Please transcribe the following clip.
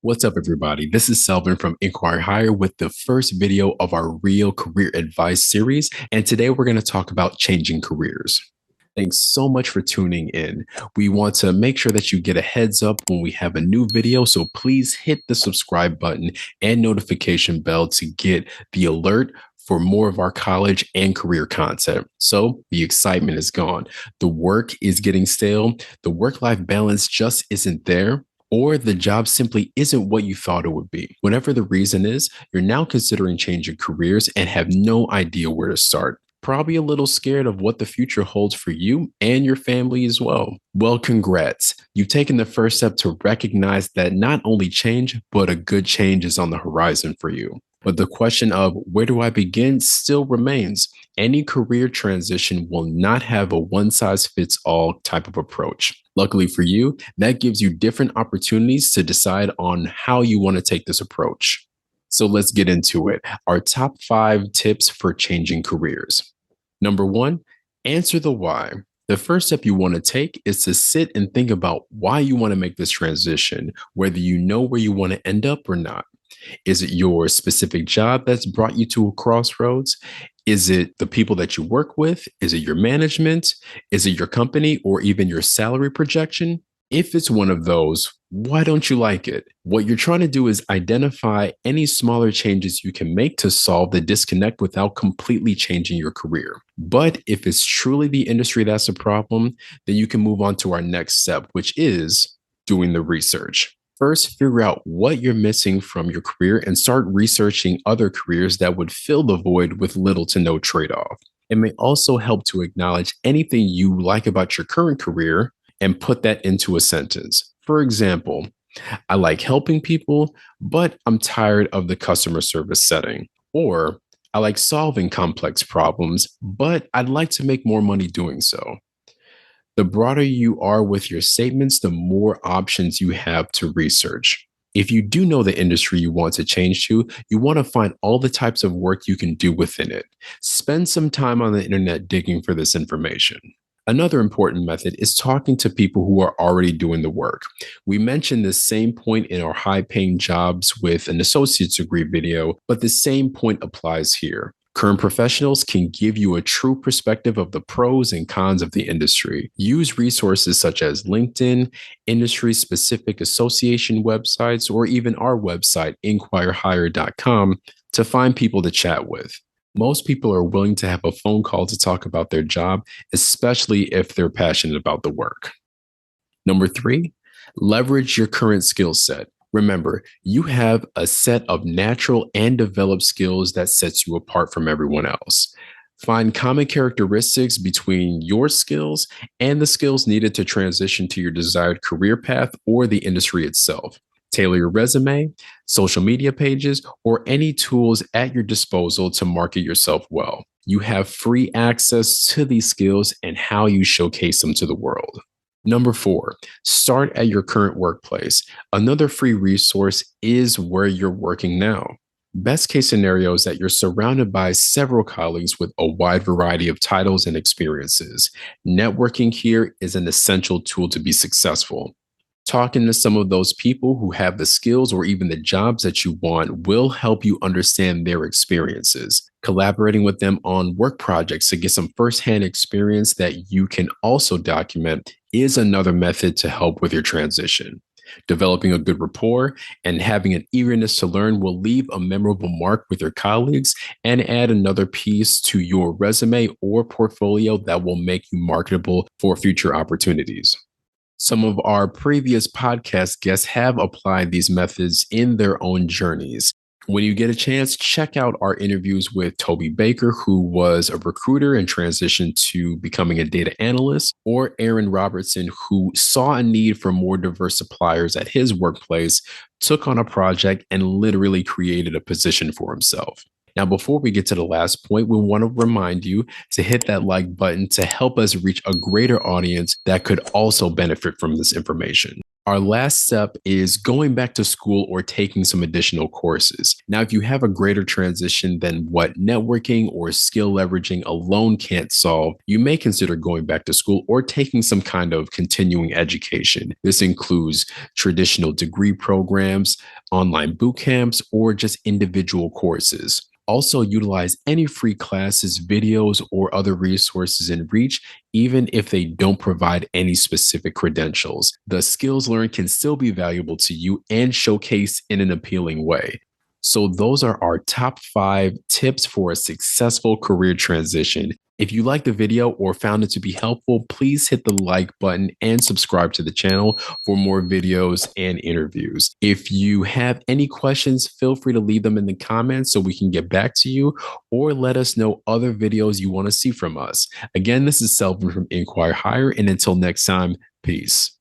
What's up, everybody? This is Selvin from Inquire Higher with the first video of our Real Career Advice series. And today we're going to talk about changing careers. Thanks so much for tuning in. We want to make sure that you get a heads up when we have a new video. So please hit the subscribe button and notification bell to get the alert for more of our college and career content. So the excitement is gone. The work is getting stale. The work-life balance just isn't there, or the job simply isn't what you thought it would be. Whatever the reason is, you're now considering changing careers and have no idea where to start. Probably a little scared of what the future holds for you and your family as well. Well, congrats. You've taken the first step to recognize that not only change, but a good change is on the horizon for you. But the question of where do I begin still remains. Any career transition will not have a one size fits all type of approach. Luckily for you, that gives you different opportunities to decide on how you want to take this approach. So let's get into it. Our top 5 tips for changing careers. Number 1, answer the why. The first step you want to take is to sit and think about why you want to make this transition, whether you know where you want to end up or not. Is it your specific job that's brought you to a crossroads? Is it the people that you work with? Is it your management? Is it your company or even your salary projection? If it's one of those, why don't you like it? What you're trying to do is identify any smaller changes you can make to solve the disconnect without completely changing your career. But if it's truly the industry that's a problem, then you can move on to our next step, which is doing the research. First, figure out what you're missing from your career and start researching other careers that would fill the void with little to no trade off. It may also help to acknowledge anything you like about your current career and put that into a sentence. For example, I like helping people, but I'm tired of the customer service setting. Or I like solving complex problems, but I'd like to make more money doing so. The broader you are with your statements, the more options you have to research. If you do know the industry you want to change to, you want to find all the types of work you can do within it. Spend some time on the internet digging for this information. Another important method is talking to people who are already doing the work. We mentioned the same point in our high paying jobs with an associate's degree video, but the same point applies here. Current professionals can give you a true perspective of the pros and cons of the industry. Use resources such as LinkedIn, industry-specific association websites, or even our website, inquirehigher.com, to find people to chat with. Most people are willing to have a phone call to talk about their job, especially if they're passionate about the work. Number 3, leverage your current skill set. Remember, you have a set of natural and developed skills that sets you apart from everyone else. Find common characteristics between your skills and the skills needed to transition to your desired career path or the industry itself. Tailor your resume, social media pages, or any tools at your disposal to market yourself well. You have free access to these skills and how you showcase them to the world. Number 4, start at your current workplace. Another free resource is where you're working now. Best case scenario is that you're surrounded by several colleagues with a wide variety of titles and experiences. Networking here is an essential tool to be successful. Talking to some of those people who have the skills or even the jobs that you want will help you understand their experiences. Collaborating with them on work projects to get some firsthand experience that you can also document is another method to help with your transition. Developing a good rapport and having an eagerness to learn will leave a memorable mark with your colleagues and add another piece to your resume or portfolio that will make you marketable for future opportunities. Some of our previous podcast guests have applied these methods in their own journeys. When you get a chance, check out our interviews with Toby Baker, who was a recruiter and transitioned to becoming a data analyst, or Aaron Robertson, who saw a need for more diverse suppliers at his workplace, took on a project, and literally created a position for himself. Now, before we get to the last point, we want to remind you to hit that like button to help us reach a greater audience that could also benefit from this information. Our last step is going back to school or taking some additional courses. Now, if you have a greater transition than what networking or skill leveraging alone can't solve, you may consider going back to school or taking some kind of continuing education. This includes traditional degree programs, online boot camps, or just individual courses. Also, utilize any free classes, videos, or other resources in reach, even if they don't provide any specific credentials. The skills learned can still be valuable to you and showcase in an appealing way. So, those are our top 5 tips for a successful career transition. If you liked the video or found it to be helpful, please hit the like button and subscribe to the channel for more videos and interviews. If you have any questions, feel free to leave them in the comments so we can get back to you, or let us know other videos you want to see from us. Again, this is Selvin from Inquire Higher, and until next time, peace.